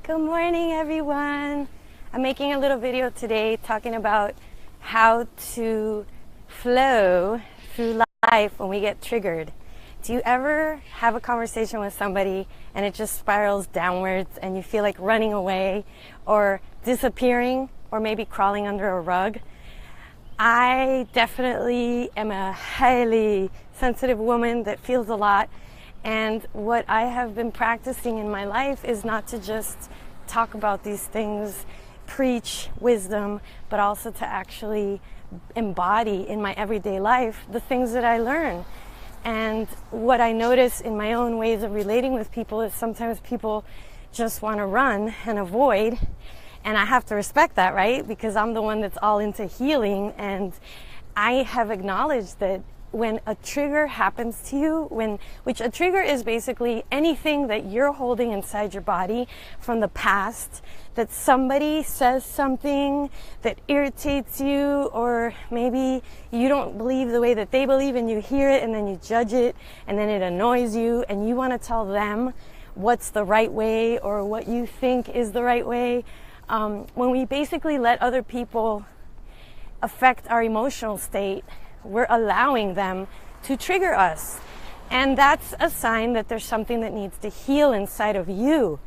Good morning, everyone. I'm making a little video today talking about how to flow through life when we get triggered. Do you ever have a conversation with somebody and it just spirals downwards and you feel like running away or disappearing or maybe crawling under a rug? I definitely am a highly sensitive woman that feels a lot. And what I have been practicing in my life is not to just talk about these things, preach wisdom, but also to actually embody in my everyday life the things that I learn. And what I notice in my own ways of relating with people is sometimes people just want to run and avoid. And I have to respect that, right? Because I'm the one that's all into healing. And I have acknowledged that when a trigger happens to you, which a trigger is basically anything that you're holding inside your body from the past, that somebody says something that irritates you, or maybe you don't believe the way that they believe and you hear it and then you judge it and then it annoys you and you want to tell them what's the right way or what you think is the right way. When we basically let other people affect our emotional state, we're allowing them to trigger us. And that's a sign that there's something that needs to heal inside of you.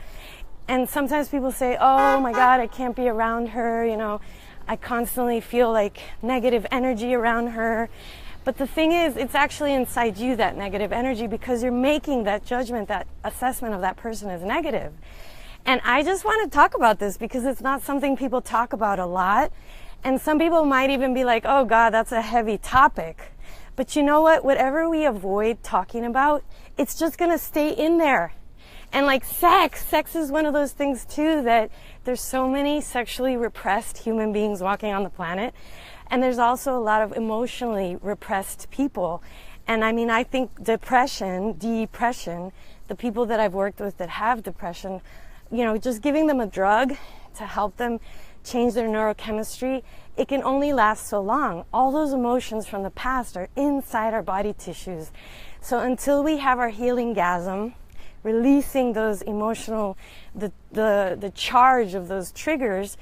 And sometimes people say, oh my God, I can't be around her. You know, I constantly feel like negative energy around her. But the thing is, it's actually inside you, that negative energy, because you're making that judgment, that assessment of that person as negative. And I just want to talk about this because it's not something people talk about a lot. And some people might even be like, oh God, that's a heavy topic. But you know what? Whatever we avoid talking about, it's just going to stay in there. And like sex is one of those things too, that there's so many sexually repressed human beings walking on the planet. And there's also a lot of emotionally repressed people. And I mean, I think depression, the people that I've worked with that have depression, you know, just giving them a drug to help them change their neurochemistry, it can only last so long. All those emotions from the past are inside our body tissues. So until we have our healing-gasm, releasing those emotional, the charge of those triggers,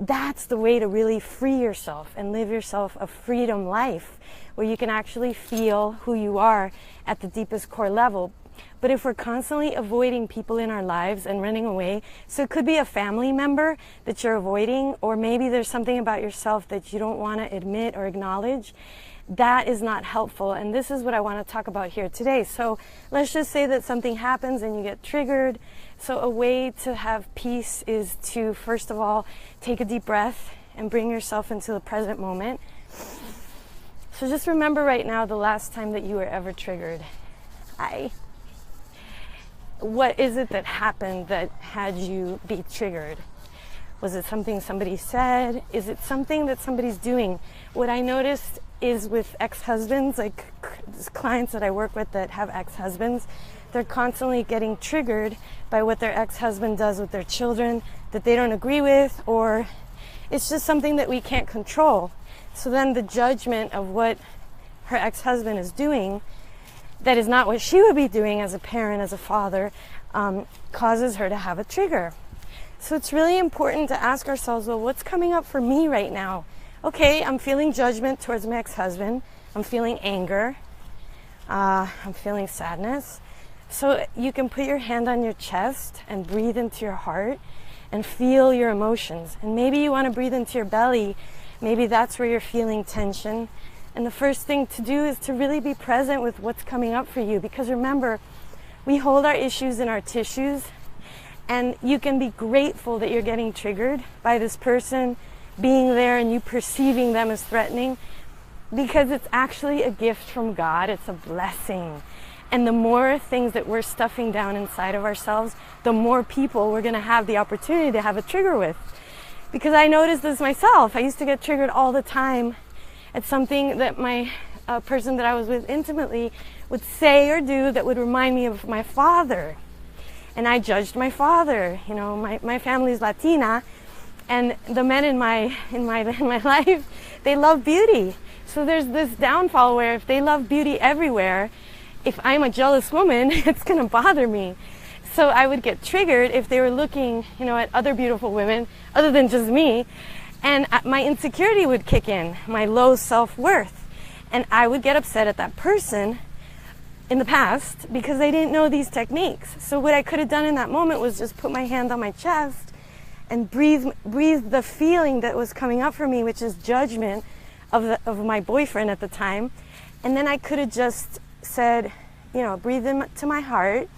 that's the way to really free yourself and live yourself a freedom life where you can actually feel who you are at the deepest core level. But if we're constantly avoiding people in our lives and running away, so it could be a family member that you're avoiding, or maybe there's something about yourself that you don't want to admit or acknowledge, that is not helpful. And this is what I want to talk about here today. So let's just say that something happens and you get triggered. So a way to have peace is to, first of all, take a deep breath and bring yourself into the present moment. So just remember right now the last time that you were ever triggered. What is it that happened that had you be triggered? Was it something somebody said? Is it something that somebody's doing? What I noticed is with ex-husbands, like clients that I work with that have ex-husbands, they're constantly getting triggered by what their ex-husband does with their children that they don't agree with, or it's just something that we can't control. So then the judgment of what her ex-husband is doing that is not what she would be doing as a parent, as a father, causes her to have a trigger. So it's really important to ask ourselves, well, what's coming up for me right now? Okay, I'm feeling judgment towards my ex-husband. I'm feeling anger. I'm feeling sadness. So you can put your hand on your chest and breathe into your heart and feel your emotions. And maybe you want to breathe into your belly. Maybe that's where you're feeling tension. And the first thing to do is to really be present with what's coming up for you. Because remember, we hold our issues in our tissues. And you can be grateful that you're getting triggered by this person being there and you perceiving them as threatening. Because it's actually a gift from God. It's a blessing. And the more things that we're stuffing down inside of ourselves, the more people we're going to have the opportunity to have a trigger with. Because I noticed this myself. I used to get triggered all the time. It's something that my person that I was with intimately would say or do that would remind me of my father. And I judged my father. You know, my family's Latina, and the men in my life, they love beauty. So there's this downfall where if they love beauty everywhere, if I'm a jealous woman, it's going to bother me. So I would get triggered if they were looking, at other beautiful women other than just me, and my insecurity would kick in, my low self-worth, and I would get upset at that person in the past because they didn't know these techniques. So what I could have done in that moment was just put my hand on my chest and breathe the feeling that was coming up for me, which is judgment of my boyfriend at the time. And then I could have just said, breathe into my heart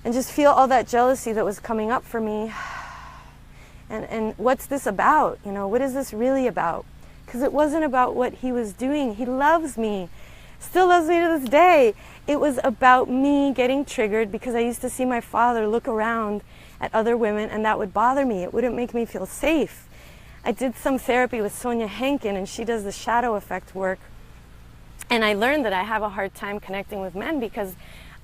and just feel all that jealousy that was coming up for me. And what's this about? What is this really about? Because it wasn't about what he was doing. He loves me. Still loves me to this day. It was about me getting triggered because I used to see my father look around at other women, and that would bother me. It wouldn't make me feel safe. I did some therapy with Sonia Henkin, and she does the shadow effect work. And I learned that I have a hard time connecting with men because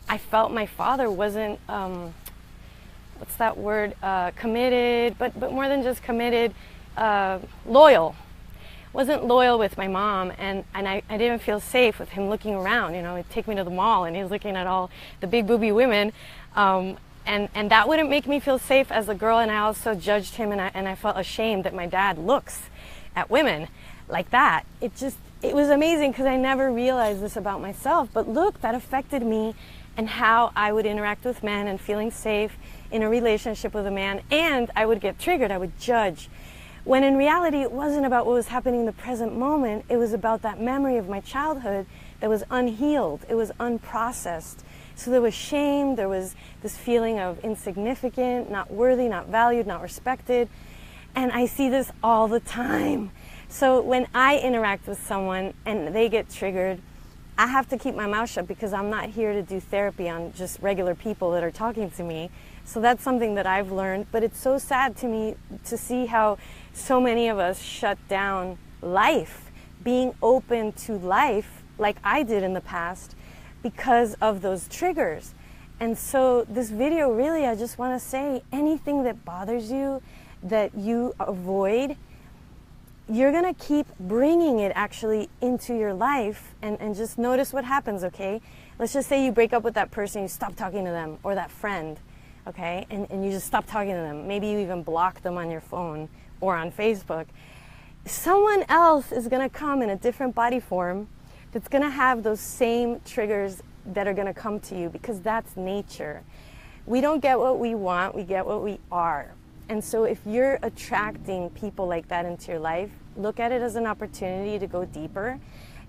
I felt my father wasn't, what's that word, committed, but more than just committed, loyal. Wasn't loyal with my mom, and I didn't feel safe with him looking around. He'd take me to the mall and he's looking at all the big booby women, and that wouldn't make me feel safe as a girl. And I also judged him, and I felt ashamed that my dad looks at women like that. It was amazing because I never realized this about myself, but look, that affected me and how I would interact with men and feeling safe in a relationship with a man. And I would get triggered, I would judge. When in reality, it wasn't about what was happening in the present moment. It was about that memory of my childhood that was unhealed. It was unprocessed. So there was shame, there was this feeling of insignificant, not worthy, not valued, not respected. And I see this all the time. So when I interact with someone and they get triggered, I have to keep my mouth shut because I'm not here to do therapy on just regular people that are talking to me. So that's something that I've learned, but it's so sad to me to see how so many of us shut down life, being open to life like I did in the past because of those triggers. And so this video, really, I just want to say anything that bothers you, that you avoid, you're going to keep bringing it actually into your life, and just notice what happens, okay? Let's just say you break up with that person, you stop talking to them, or that friend. Okay, and you just stop talking to them. Maybe you even block them on your phone or on Facebook. Someone else is going to come in a different body form that's going to have those same triggers that are going to come to you, because that's nature. We don't get what we want, we get what we are. And so if you're attracting people like that into your life, look at it as an opportunity to go deeper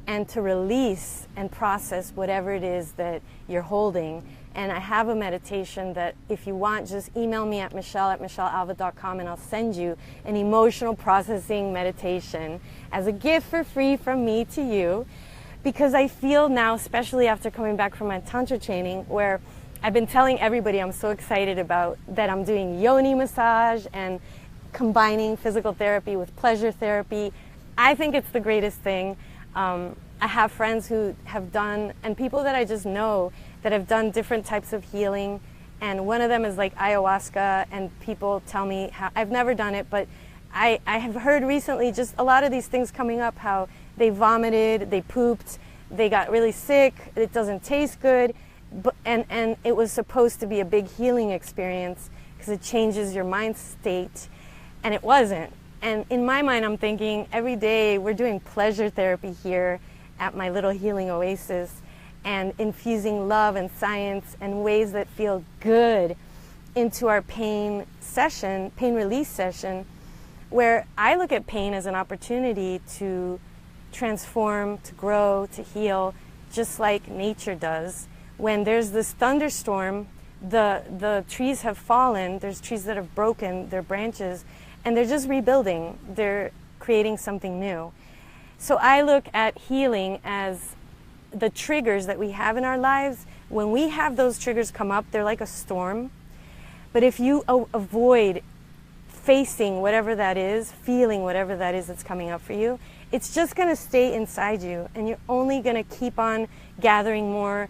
and to release and process whatever it is that you're holding. And I have a meditation that if you want, just email me at michelle@michellealva.com and I'll send you an emotional processing meditation as a gift for free from me to you. Because I feel now, especially after coming back from my Tantra training, where I've been telling everybody I'm so excited about that I'm doing yoni massage and combining physical therapy with pleasure therapy. I think it's the greatest thing. I have friends who have done, and people that I just know that have done different types of healing, and one of them is like ayahuasca, and people tell me how, I've never done it, but I have heard recently just a lot of these things coming up, how they vomited, they pooped, they got really sick, it doesn't taste good, but, and it was supposed to be a big healing experience because it changes your mind state, and it wasn't. And in my mind, I'm thinking every day we're doing pleasure therapy here at my little healing oasis, and infusing love and science and ways that feel good into our pain session, pain release session, where I look at pain as an opportunity to transform, to grow, to heal, just like nature does. When there's this thunderstorm, the trees have fallen, there's trees that have broken their branches, and they're just rebuilding, they're creating something new. So I look at healing as the triggers that we have in our lives. When we have those triggers come up, they're like a storm. But if you avoid facing whatever that is, feeling whatever that is that's coming up for you, it's just going to stay inside you, and you're only going to keep on gathering more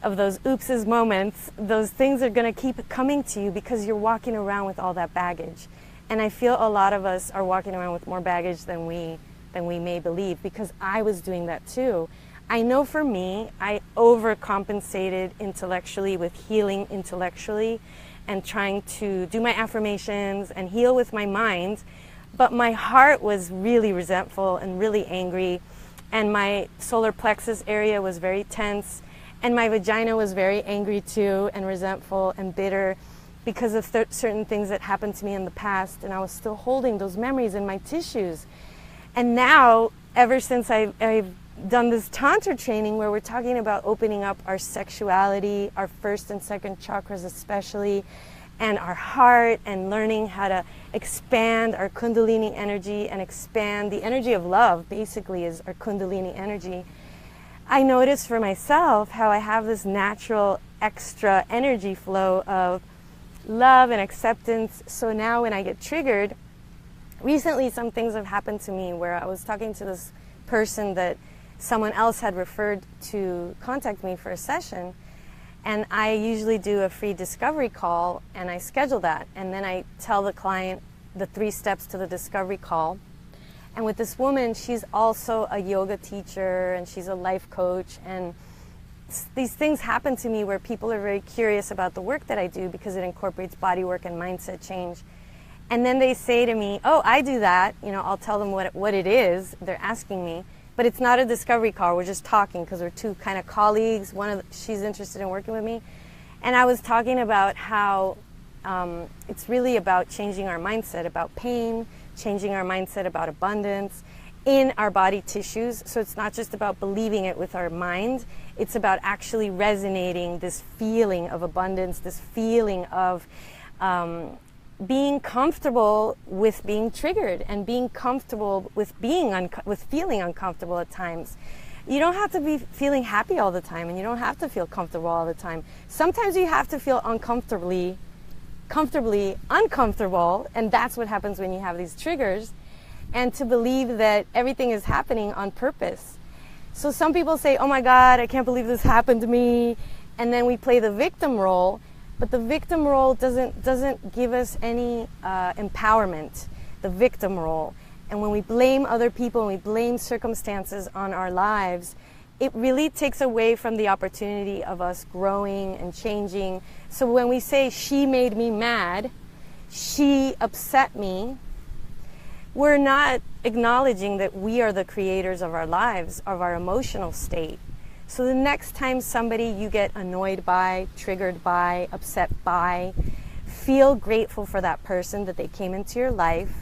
of those oopses moments. Those things are going to keep coming to you because you're walking around with all that baggage. And I feel a lot of us are walking around with more baggage than we may believe, because I was doing that too. I know for me, I overcompensated intellectually with healing intellectually and trying to do my affirmations and heal with my mind. But my heart was really resentful and really angry. And my solar plexus area was very tense. And my vagina was very angry too, and resentful and bitter because of certain things that happened to me in the past. And I was still holding those memories in my tissues. And now, ever since I've done this Tantra training where we're talking about opening up our sexuality, our first and second chakras especially, and our heart, and learning how to expand our Kundalini energy and expand the energy of love, basically, is our Kundalini energy. I notice for myself how I have this natural extra energy flow of love and acceptance. So now when I get triggered, recently some things have happened to me where I was talking to this person that someone else had referred to contact me for a session. And I usually do a free discovery call, and I schedule that. And then I tell the client the 3 steps to the discovery call. And with this woman, she's also a yoga teacher, and she's a life coach. And these things happen to me where people are very curious about the work that I do because it incorporates body work and mindset change. And then they say to me, oh, I do that. You know, I'll tell them what it is. They're asking me. But it's not a discovery call. We're just talking because we're 2 kind of colleagues. She's interested in working with me. And I was talking about how it's really about changing our mindset about pain, changing our mindset about abundance in our body tissues. So it's not just about believing it with our mind. It's about actually resonating this feeling of abundance, this feeling of being comfortable with being triggered and being comfortable with with feeling uncomfortable at times. You don't have to be feeling happy all the time, and you don't have to feel comfortable all the time. Sometimes you have to feel comfortably uncomfortable, and that's what happens when you have these triggers, and to believe that everything is happening on purpose. So some people say, oh my God, I can't believe this happened to me, and then we play the victim role. But the victim role doesn't give us any empowerment, the victim role. And when we blame other people and we blame circumstances on our lives, it really takes away from the opportunity of us growing and changing. So when we say, she made me mad, she upset me, we're not acknowledging that we are the creators of our lives, of our emotional state. So the next time somebody you get annoyed by, triggered by, upset by, feel grateful for that person, that they came into your life,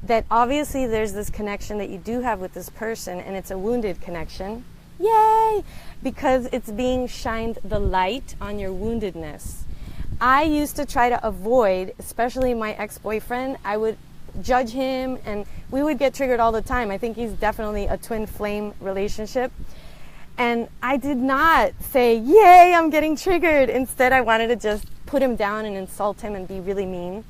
that obviously there's this connection that you do have with this person, and it's a wounded connection. Yay! Because it's being shined the light on your woundedness. I used to try to avoid, especially my ex-boyfriend, I would judge him, and we would get triggered all the time. I think he's definitely a twin flame relationship. And I did not say, yay, I'm getting triggered. Instead, I wanted to just put him down and insult him and be really mean.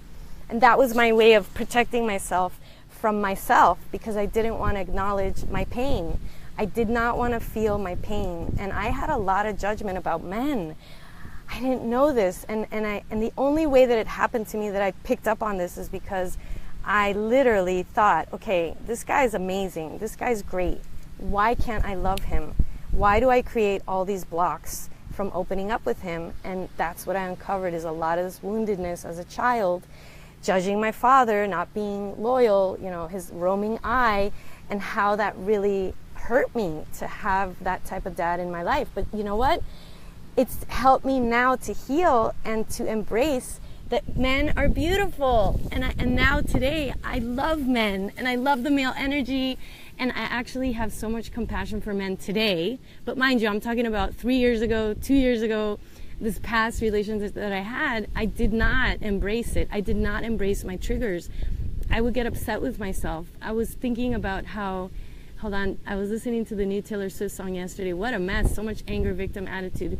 And that was my way of protecting myself from myself, because I didn't want to acknowledge my pain. I did not want to feel my pain. And I had a lot of judgment about men. I didn't know this. And the only way that it happened to me, that I picked up on this, is because I literally thought, okay, this guy's amazing. This guy's great. Why can't I love him? Why do I create all these blocks from opening up with him? And that's what I uncovered, is a lot of this woundedness as a child, judging my father, not being loyal, you know, his roaming eye, and how that really hurt me to have that type of dad in my life. But you know what? It's helped me now to heal and to embrace that men are beautiful. And now today, I love men, and I love the male energy. And I actually have so much compassion for men today. But mind you, I'm talking about 3 years ago, 2 years ago, this past relationship that I had, I did not embrace it. I did not embrace my triggers. I would get upset with myself. I was thinking about how, hold on, I was listening to the new Taylor Swift song yesterday. What a mess, so much anger, victim attitude.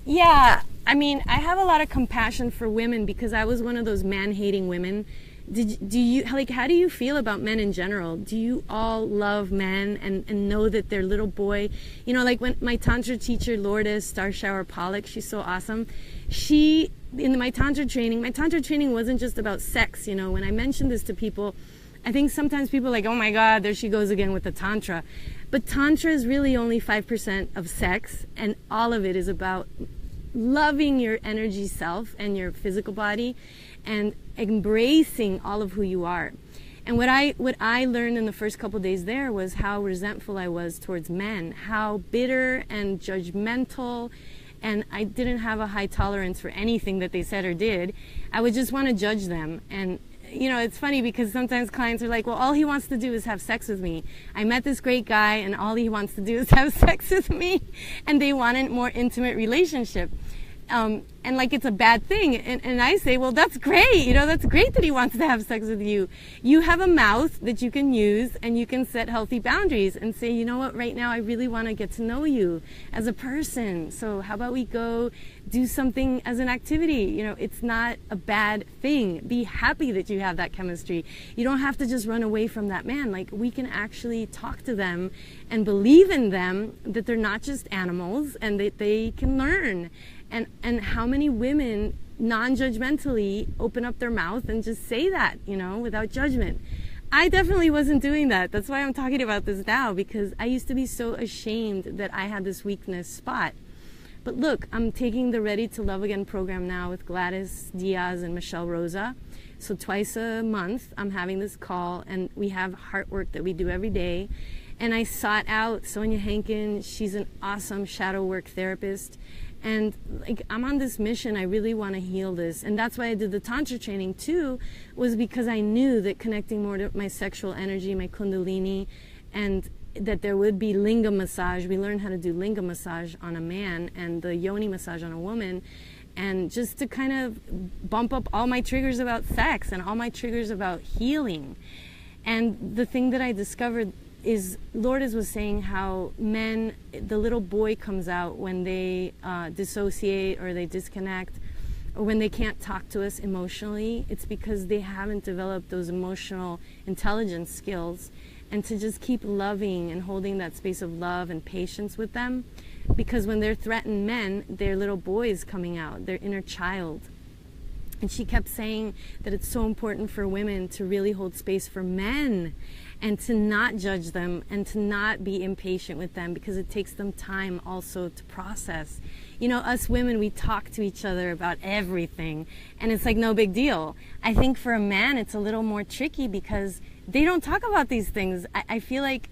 Yeah, I mean, I have a lot of compassion for women because I was one of those man-hating women. How do you feel about men in general? Do you all love men and know that their little boy, you know, like when my Tantra teacher, Lourdes Star Shower Pollock, she's so awesome. In my Tantra training wasn't just about sex, you know. When I mentioned this to people, I think sometimes people are like, oh my God, there she goes again with the Tantra. But Tantra is really only 5% of sex, and all of it is about loving your energy self and your physical body and embracing all of who you are. And what I learned in the first couple of days there was how resentful I was towards men, how bitter and judgmental, and I didn't have a high tolerance for anything that they said or did. I would just want to judge them. And you know, it's funny because sometimes clients are like, well, all he wants to do is have sex with me. I met this great guy and all he wants to do is have sex with me. And they want a more intimate relationship. And like it's a bad thing. And I say, well, that's great. You know, that's great that he wants to have sex with you. You have a mouth that you can use and you can set healthy boundaries and say, you know what, right now I really want to get to know you as a person. So how about we go do something as an activity? You know, it's not a bad thing. Be happy that you have that chemistry. You don't have to just run away from that man. Like, we can actually talk to them and believe in them, that they're not just animals and that they can learn. And how many women non-judgmentally open up their mouth and just say that, you know, without judgment. I definitely wasn't doing that. That's why I'm talking about this now, because I used to be so ashamed that I had this weakness spot. But look, I'm taking the Ready to Love Again program now with Gladys Diaz and Michelle Rosa. So twice a month, I'm having this call, and we have heart work that we do every day. And I sought out Sonia Henkin. She's an awesome shadow work therapist. And like, I'm on this mission. I really want to heal this. And that's why I did the Tantra training too, was because I knew that connecting more to my sexual energy, my Kundalini, and that there would be linga massage. We learned how to do linga massage on a man and the yoni massage on a woman. And just to kind of bump up all my triggers about sex and all my triggers about healing. And the thing that I discovered is Lourdes was saying how men, the little boy comes out when they dissociate or they disconnect, or when they can't talk to us emotionally. It's because they haven't developed those emotional intelligence skills, and to just keep loving and holding that space of love and patience with them, because when they're threatened men, their little boy is coming out, their inner child. And she kept saying that it's so important for women to really hold space for men and to not judge them and to not be impatient with them, because it takes them time also to process. You know, us women, we talk to each other about everything and it's like no big deal. I think for a man, it's a little more tricky because they don't talk about these things. I feel like,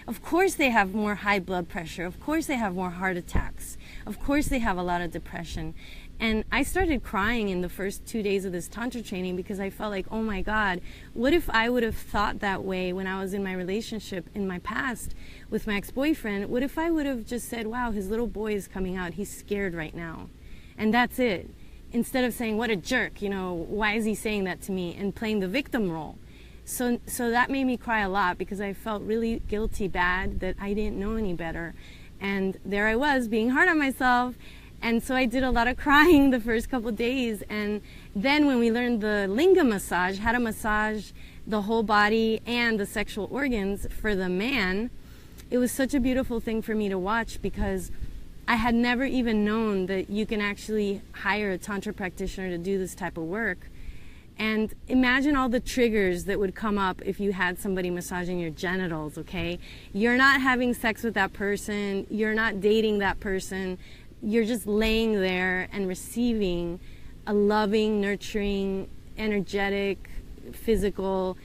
of course they have more high blood pressure. Of course they have more heart attacks. Of course they have a lot of depression. And I started crying in the first 2 days of this Tantra training because I felt like, oh my God, what if I would have thought that way when I was in my relationship in my past with my ex-boyfriend? What if I would have just said, wow, his little boy is coming out, he's scared right now, and that's it. Instead of saying, what a jerk, you know, why is he saying that to me, and playing the victim role. So that made me cry a lot because I felt really guilty, bad, that I didn't know any better. And there I was being hard on myself. And so I did a lot of crying the first couple of days. And then when we learned the linga massage, how to massage the whole body and the sexual organs for the man, it was such a beautiful thing for me to watch, because I had never even known that you can actually hire a Tantra practitioner to do this type of work. And imagine all the triggers that would come up if you had somebody massaging your genitals, okay? You're not having sex with that person. You're not dating that person. You're just laying there and receiving a loving, nurturing, energetic, physical,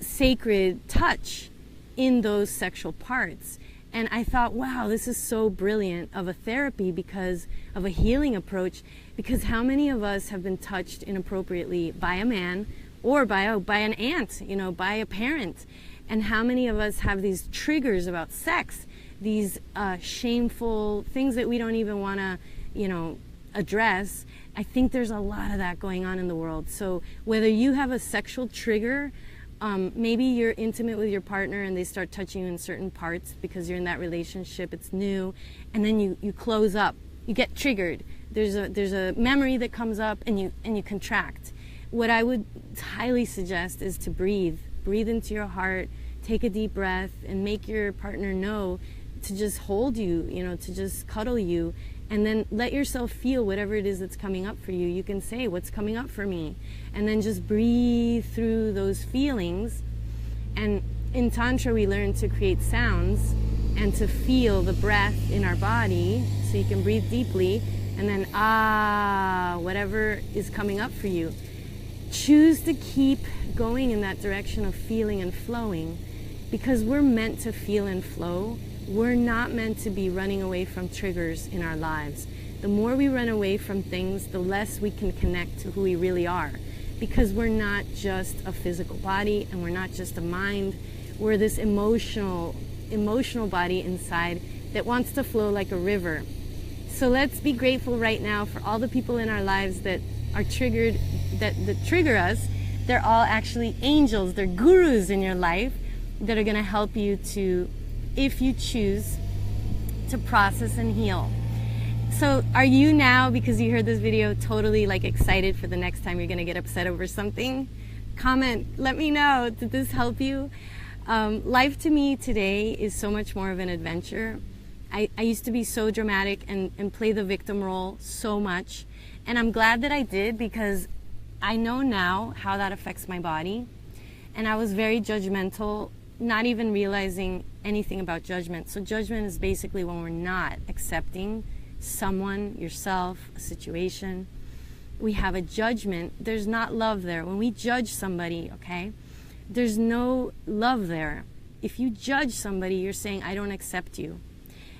sacred touch in those sexual parts. And I thought, wow, this is so brilliant of a therapy, because of a healing approach, because how many of us have been touched inappropriately by a man or by an aunt, you know, by a parent? And how many of us have these triggers about sex, these shameful things that we don't even want to, you know, address? I think there's a lot of that going on in the world. So whether you have a sexual trigger, maybe you're intimate with your partner and they start touching you in certain parts because you're in that relationship, it's new, and then you close up, you get triggered. There's a memory that comes up and you contract. What I would highly suggest is to breathe into your heart, take a deep breath, and make your partner know to just hold you, you know, to just cuddle you, and then let yourself feel whatever it is that's coming up for you. You can say, what's coming up for me? And then just breathe through those feelings. And in Tantra, we learn to create sounds and to feel the breath in our body, so you can breathe deeply, and then whatever is coming up for you. Choose to keep going in that direction of feeling and flowing, because we're meant to feel and flow. We're not meant to be running away from triggers in our lives. The more we run away from things, the less we can connect to who we really are, because we're not just a physical body, and we're not just a mind. We're this emotional body inside that wants to flow like a river. So let's be grateful right now for all the people in our lives that are triggered, that trigger us. They're all actually angels. They're gurus in your life that are going to help you to, if you choose, to process and heal. So are you now, because you heard this video, totally like excited for the next time you're going to get upset over something? Comment, let me know. Did this help you? Life to me today is so much more of an adventure. I used to be so dramatic and play the victim role so much. And I'm glad that I did, because I know now how that affects my body. And I was very judgmental, not even realizing anything about judgment. So judgment is basically when we're not accepting someone, yourself, a situation. We have a judgment. There's not love there. When we judge somebody, okay, there's no love there. If you judge somebody, you're saying, I don't accept you.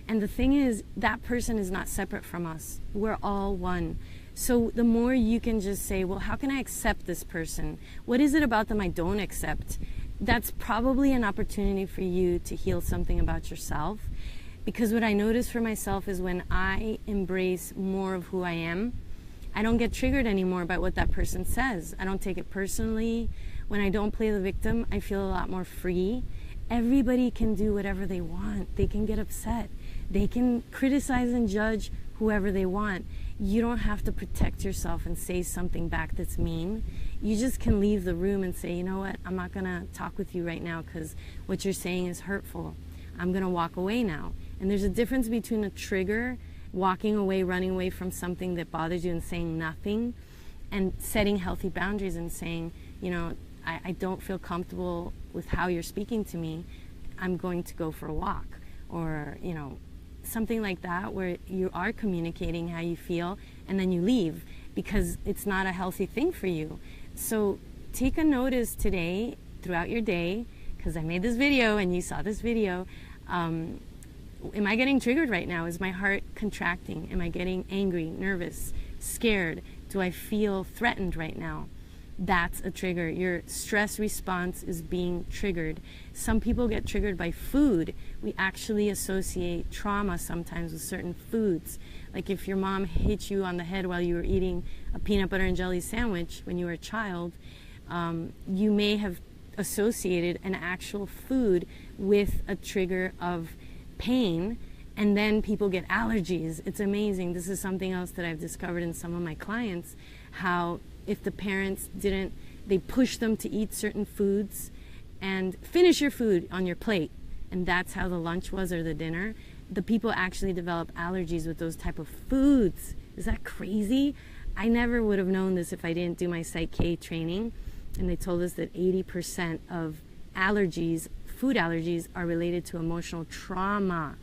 And the thing is, that person is not separate from us. We're all one. So the more you can just say, well, how can I accept this person? What is it about them I don't accept? That's probably an opportunity for you to heal something about yourself. Because what I notice for myself is when I embrace more of who I am, I don't get triggered anymore by what that person says. I don't take it personally. When I don't play the victim, I feel a lot more free. Everybody can do whatever they want. They can get upset. They can criticize and judge whoever they want. You don't have to protect yourself and say something back that's mean. You just can leave the room and say, you know what, I'm not gonna talk with you right now because what you're saying is hurtful. I'm gonna walk away now. And there's a difference between a trigger, walking away, running away from something that bothers you and saying nothing, and setting healthy boundaries and saying, you know, I don't feel comfortable with how you're speaking to me. I'm going to go for a walk, or, you know, something like that, where you are communicating how you feel and then you leave, because it's not a healthy thing for you. So take a notice today, throughout your day, because I made this video and you saw this video. Am I getting triggered right now? Is my heart contracting? Am I getting angry, nervous, scared? Do I feel threatened right now? That's a trigger. Your stress response is being triggered. Some people get triggered by food. We actually associate trauma sometimes with certain foods. Like if your mom hit you on the head while you were eating a peanut butter and jelly sandwich when you were a child, you may have associated an actual food with a trigger of pain, and then people get allergies. It's amazing. This is something else that I've discovered in some of my clients, how if the parents they push them to eat certain foods and finish your food on your plate, and that's how the lunch was or the dinner, the people actually develop allergies with those type of foods. Is that crazy? I never would have known this if I didn't do my Psych K training, and they told us that 80% of allergies, food allergies, are related to emotional trauma.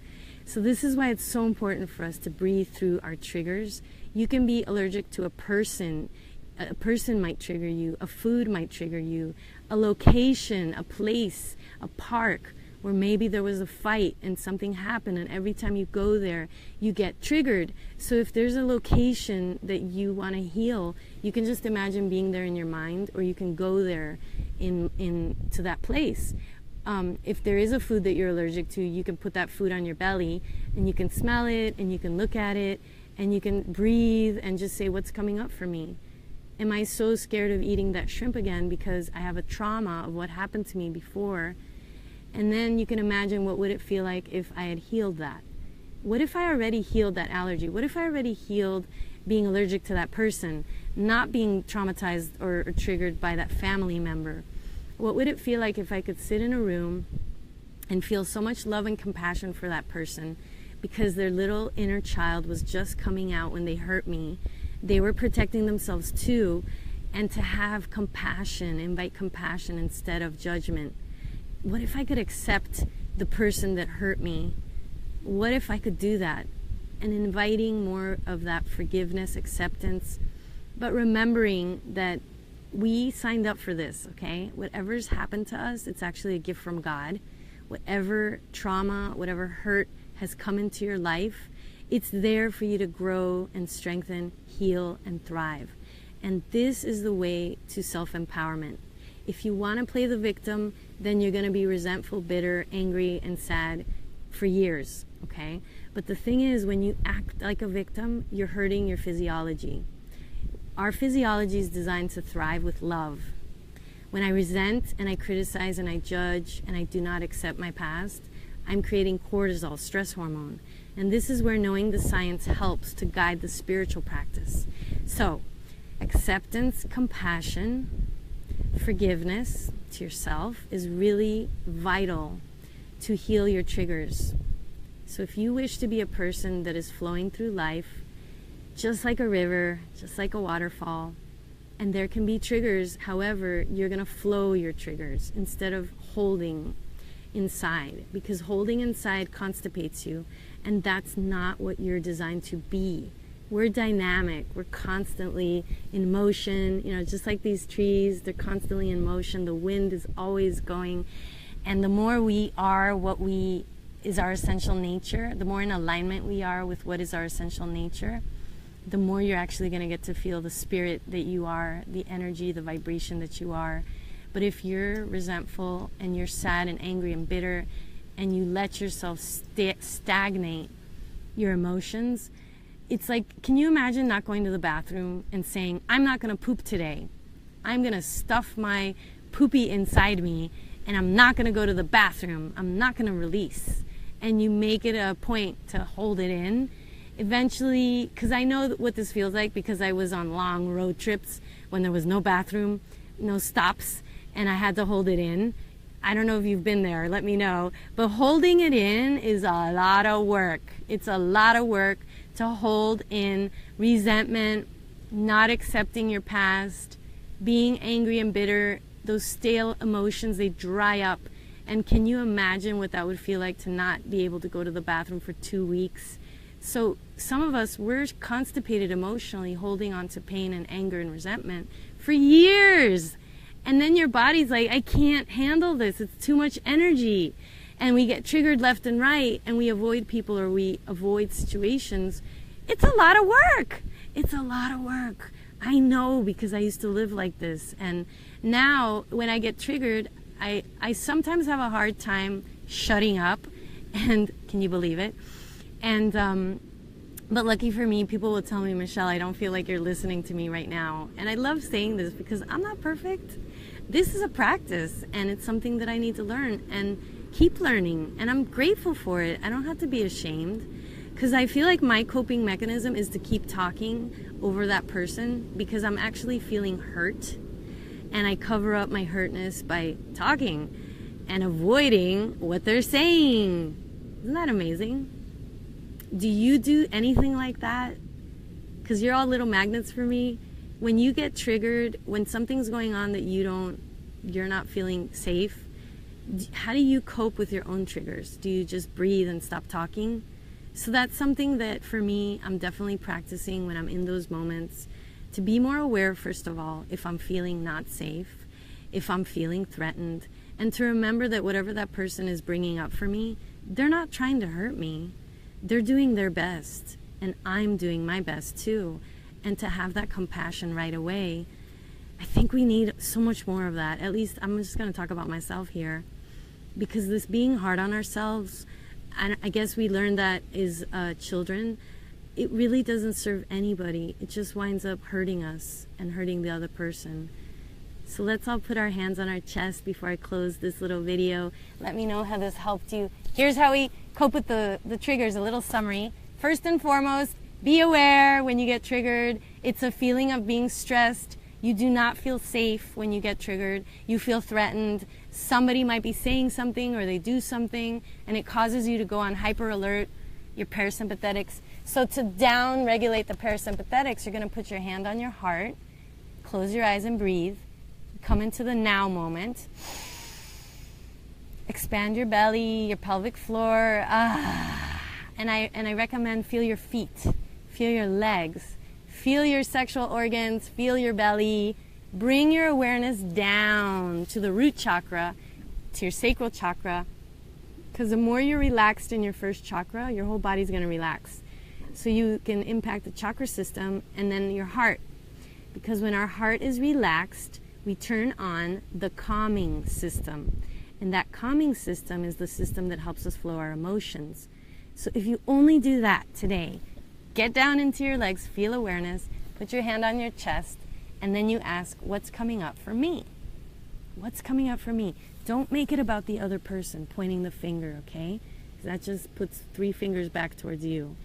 So this is why it's so important for us to breathe through our triggers. You can be allergic to a person. A person might trigger you, a food might trigger you, a location, a place, a park, where maybe there was a fight and something happened, and every time you go there, you get triggered. So if there's a location that you want to heal, you can just imagine being there in your mind, or you can go there to that place. If there is a food that you're allergic to, you can put that food on your belly, and you can smell it, and you can look at it, and you can breathe and just say, what's coming up for me? Am I so scared of eating that shrimp again because I have a trauma of what happened to me before? And then you can imagine, what would it feel like if I had healed that? What if I already healed that allergy? What if I already healed being allergic to that person, not being traumatized or triggered by that family member? What would it feel like if I could sit in a room and feel so much love and compassion for that person because their little inner child was just coming out when they hurt me? They were protecting themselves too, and to have compassion, invite compassion instead of judgment. what if I could accept the person that hurt me? What if I could do that? And inviting more of that forgiveness, acceptance, but remembering that we signed up for this, okay? Whatever's happened to us, it's actually a gift from God. Whatever trauma, whatever hurt has come into your life, it's there for you to grow and strengthen, heal, and thrive. And this is the way to self-empowerment. If you want to play the victim, then you're going to be resentful, bitter, angry, and sad for years, okay? But the thing is, when you act like a victim, you're hurting your physiology. Our physiology is designed to thrive with love. When I resent and I criticize and I judge and I do not accept my past, I'm creating cortisol, stress hormone. And this is where knowing the science helps to guide the spiritual practice. So, acceptance, compassion, forgiveness to yourself is really vital to heal your triggers. So if you wish to be a person that is flowing through life, just like a river, just like a waterfall, and there can be triggers, however, you're going to flow your triggers instead of holding inside, because holding inside constipates you, and that's not what you're designed to be. We're dynamic. We're constantly in motion, just like these trees, they're constantly in motion. The wind is always going. And the more we are what is our essential nature, the more in alignment we are with what is our essential nature, the more you're actually going to get to feel the spirit that you are, the energy, the vibration that you are. But if you're resentful and you're sad and angry and bitter and you let yourself stagnate your emotions, it's like, can you imagine not going to the bathroom and saying, I'm not going to poop today. I'm going to stuff my poopy inside me and I'm not going to go to the bathroom. I'm not going to release. And you make it a point to hold it in. Eventually, because I know what this feels like, because I was on long road trips when there was no bathroom, no stops, and I had to hold it in. I don't know if you've been there, let me know. But holding it in is a lot of work. It's a lot of work to hold in resentment, not accepting your past, being angry and bitter. Those stale emotions, they dry up. And can you imagine what that would feel like to not be able to go to the bathroom for 2 weeks? So some of us, we're constipated emotionally, holding on to pain and anger and resentment for years. And then your body's like, I can't handle this. It's too much energy. And we get triggered left and right, and we avoid people or we avoid situations. It's a lot of work. It's a lot of work. I know, because I used to live like this. And now when I get triggered, I sometimes have a hard time shutting up. And can you believe it? And but lucky for me, people will tell me, Michelle, I don't feel like you're listening to me right now. And I love saying this because I'm not perfect. This is a practice, and it's something that I need to learn and keep learning. And I'm grateful for it. I don't have to be ashamed, because I feel like my coping mechanism is to keep talking over that person because I'm actually feeling hurt. And I cover up my hurtness by talking and avoiding what they're saying. Isn't that amazing? Do you do anything like that? Because you're all little magnets for me. When you get triggered, when something's going on that you're not feeling safe, how do you cope with your own triggers? Do you just breathe and stop talking? So that's something that for me, I'm definitely practicing when I'm in those moments, to be more aware, first of all, if I'm feeling not safe, if I'm feeling threatened, and to remember that whatever that person is bringing up for me, they're not trying to hurt me. They're doing their best, and I'm doing my best too. And to have that compassion right away, I think we need so much more of that. At least I'm just going to talk about myself here, because this being hard on ourselves, and I guess we learned that as children, it really doesn't serve anybody. It just winds up hurting us and hurting the other person. So let's all put our hands on our chest before I close this little video. Let me know how this helped you. Here's how we cope with the triggers, a little summary. First and foremost, be aware when you get triggered. It's a feeling of being stressed. You do not feel safe when you get triggered. You feel threatened. Somebody might be saying something or they do something, and it causes you to go on hyper alert, your parasympathetics. So to down regulate the parasympathetics, you're going to put your hand on your heart, close your eyes and breathe. Come into the now moment. expand your belly, your pelvic floor. And I recommend feel your feet, feel your legs, feel your sexual organs, feel your belly. Bring your awareness down to the root chakra, to your sacral chakra, because the more you're relaxed in your first chakra, your whole body's going to relax. So you can impact the chakra system and then your heart. Because when our heart is relaxed, we turn on the calming system. And that calming system is the system that helps us flow our emotions. So if you only do that today, get down into your legs, feel awareness, put your hand on your chest, and then you ask, what's coming up for me? What's coming up for me? Don't make it about the other person pointing the finger, okay? That just puts 3 fingers back towards you.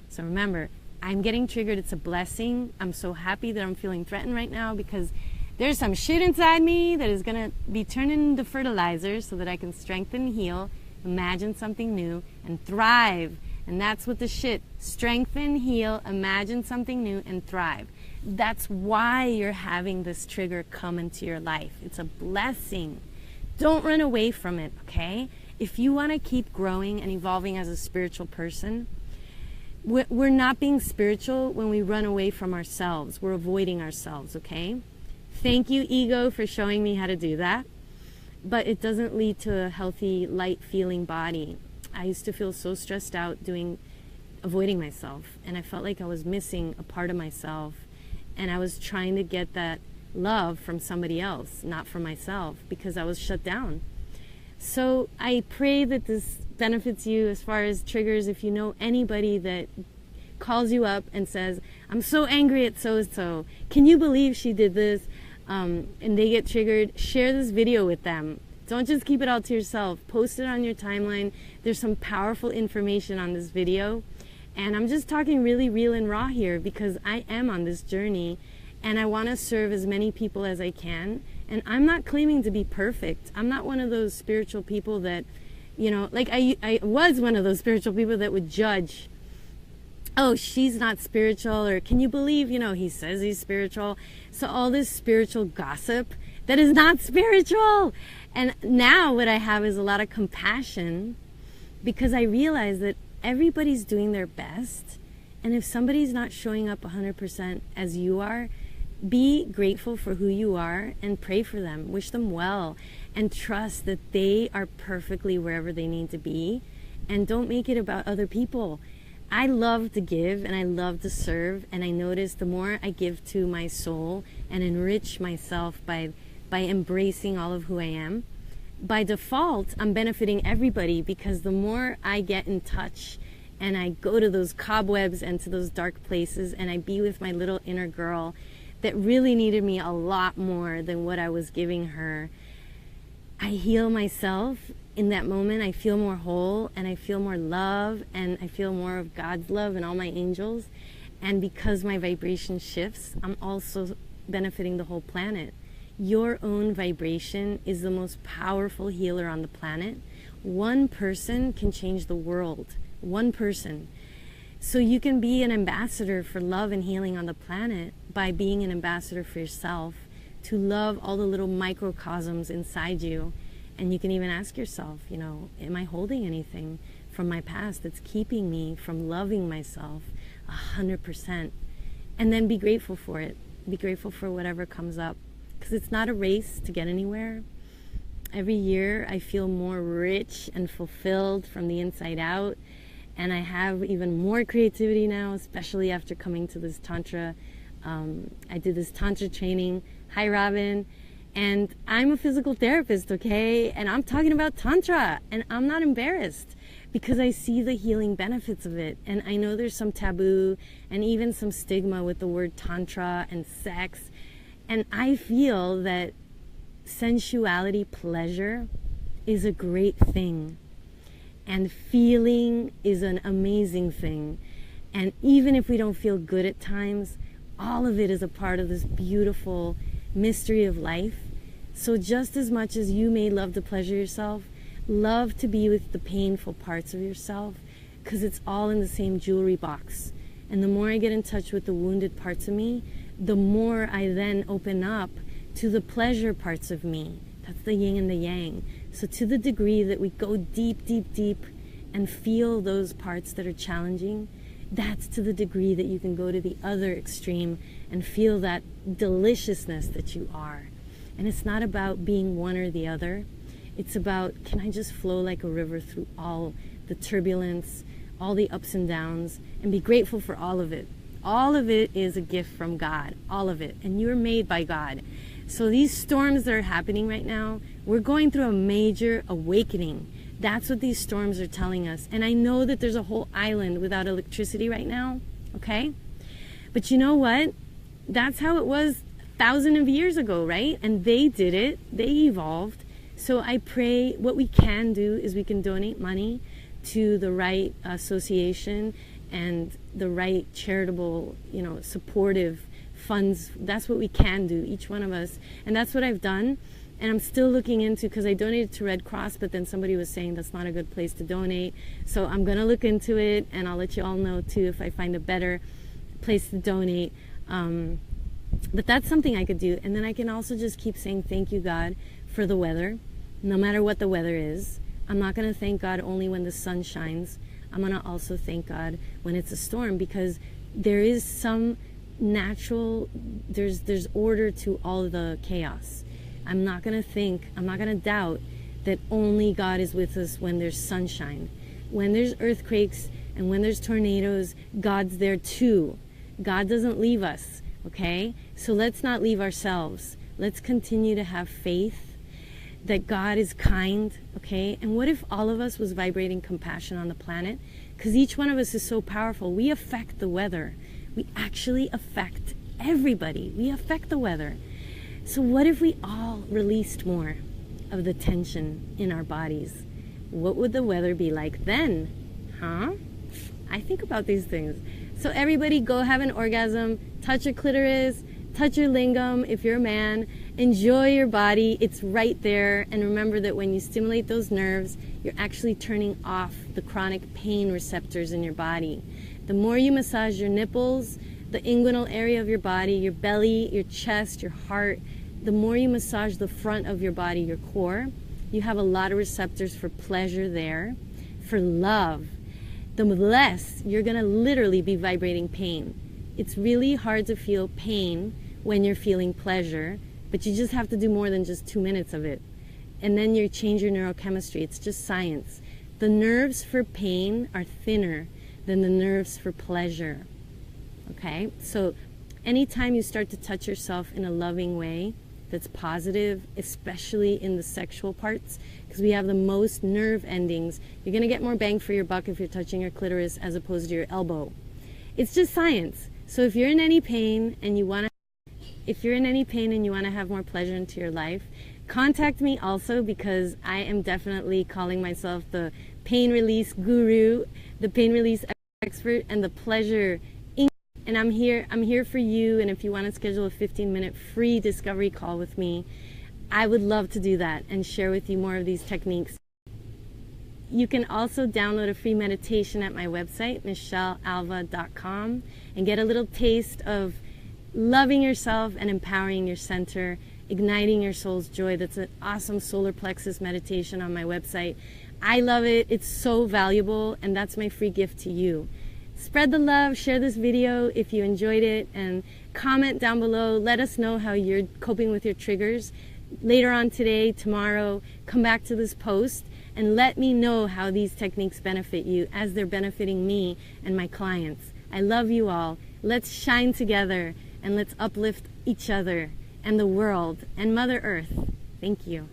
So remember, I'm getting triggered. It's a blessing. I'm so happy that I'm feeling threatened right now because there's some shit inside me that is going to be turned into fertilizer so that I can strengthen, heal, imagine something new, and thrive. And that's what the shit, strengthen, heal, imagine something new, and thrive. That's why you're having this trigger come into your life. It's a blessing. Don't run away from it, okay? If you want to keep growing and evolving as a spiritual person, we're not being spiritual when we run away from ourselves. We're avoiding ourselves, okay? Thank you, ego, for showing me how to do that. But it doesn't lead to a healthy, light-feeling body. I used to feel so stressed out avoiding myself. And I felt like I was missing a part of myself. And I was trying to get that love from somebody else, not from myself, because I was shut down. So I pray that this benefits you as far as triggers. If you know anybody that calls you up and says, I'm so angry at so-and-so, can you believe she did this? And they get triggered, share this video with them. Don't just keep it all to yourself. Post it on your timeline. There's some powerful information on this video. And I'm just talking really real and raw here because I am on this journey and I want to serve as many people as I can. And I'm not claiming to be perfect. I'm not one of those spiritual people that, you know, like I was one of those spiritual people that would judge, oh, she's not spiritual, or can you believe, you know, he says he's spiritual. So all this spiritual gossip that is not spiritual. And now what I have is a lot of compassion because I realize that everybody's doing their best. And if somebody's not showing up 100% as you are, be grateful for who you are and pray for them. Wish them well and trust that they are perfectly wherever they need to be. And don't make it about other people. I love to give and I love to serve. And I notice the more I give to my soul and enrich myself by embracing all of who I am, by default, I'm benefiting everybody because the more I get in touch and I go to those cobwebs and to those dark places and I be with my little inner girl that really needed me a lot more than what I was giving her, I heal myself in that moment. I feel more whole and I feel more love and I feel more of God's love and all my angels. And because my vibration shifts, I'm also benefiting the whole planet. Your own vibration is the most powerful healer on the planet. One person can change the world. One person. So you can be an ambassador for love and healing on the planet by being an ambassador for yourself, to love all the little microcosms inside you. And you can even ask yourself, you know, am I holding anything from my past that's keeping me from loving myself 100%? And then be grateful for it. Be grateful for whatever comes up. Because it's not a race to get anywhere. Every year I feel more rich and fulfilled from the inside out. And I have even more creativity now, especially after coming to this Tantra. I did this Tantra training. Hi, Robin. And I'm a physical therapist, okay? And I'm talking about Tantra. And I'm not embarrassed because I see the healing benefits of it. And I know there's some taboo and even some stigma with the word Tantra and sex. And I feel that sensuality, pleasure, is a great thing. And feeling is an amazing thing. And even if we don't feel good at times, all of it is a part of this beautiful mystery of life. So just as much as you may love to pleasure yourself, love to be with the painful parts of yourself, because it's all in the same jewelry box. And the more I get in touch with the wounded parts of me, the more I then open up to the pleasure parts of me. That's the yin and the yang. So to the degree that we go deep, deep, deep and feel those parts that are challenging, that's to the degree that you can go to the other extreme and feel that deliciousness that you are. And it's not about being one or the other. It's about, can I just flow like a river through all the turbulence, all the ups and downs, and be grateful for all of it. All of it is a gift from God, all of it. And you're made by God. So these storms that are happening right now, we're going through a major awakening. That's what these storms are telling us. And I know that there's a whole island without electricity right now, okay? But you know what? That's how it was thousands of years ago, right? And they did it. They evolved. So I pray what we can do is we can donate money to the right association and the right charitable, supportive funds. That's what we can do, each one of us. And that's what I've done. And I'm still looking into, because I donated to Red Cross, but then somebody was saying that's not a good place to donate. So I'm going to look into it, and I'll let you all know too if I find a better place to donate. But that's something I could do. And then I can also just keep saying thank you, God, for the weather, no matter what the weather is. I'm not going to thank God only when the sun shines. I'm going to also thank God when it's a storm, because there is some natural, there's order to all of the chaos. I'm not going to doubt that only God is with us when there's sunshine. When there's earthquakes and when there's tornadoes, God's there too. God doesn't leave us, okay? So let's not leave ourselves. Let's continue to have faith that God is kind, okay? And what if all of us was vibrating compassion on the planet? Because each one of us is so powerful. We affect the weather. We actually affect everybody. We affect the weather. So what if we all released more of the tension in our bodies? What would the weather be like then? Huh? I think about these things. So everybody go have an orgasm, touch your clitoris, touch your lingam if you're a man, enjoy your body, it's right there. And remember that when you stimulate those nerves, you're actually turning off the chronic pain receptors in your body. The more you massage your nipples, the inguinal area of your body, your belly, your chest, your heart, the more you massage the front of your body, your core, you have a lot of receptors for pleasure there, for love. The less you're going to literally be vibrating pain. It's really hard to feel pain when you're feeling pleasure, but you just have to do more than just 2 minutes of it. And then you change your neurochemistry. It's just science. The nerves for pain are thinner than the nerves for pleasure. Okay? So anytime you start to touch yourself in a loving way that's positive, especially in the sexual parts, because we have the most nerve endings, you're going to get more bang for your buck if you're touching your clitoris as opposed to your elbow. It's just science. So if you're in any pain and you want to have more pleasure into your life, contact me also, because I am definitely calling myself the pain release guru, the pain release expert, and the pleasure. And I'm here for you. And if you want to schedule a 15-minute free discovery call with me, I would love to do that and share with you more of these techniques. You can also download a free meditation at my website, michellealva.com, and get a little taste of loving yourself and empowering your center, igniting your soul's joy. That's an awesome solar plexus meditation on my website. I love it. It's so valuable, and that's my free gift to you. Spread the love, share this video if you enjoyed it, and comment down below. Let us know how you're coping with your triggers. Later on today, tomorrow, come back to this post and let me know how these techniques benefit you as they're benefiting me and my clients. I love you all. Let's shine together and let's uplift each other and the world and Mother Earth. Thank you.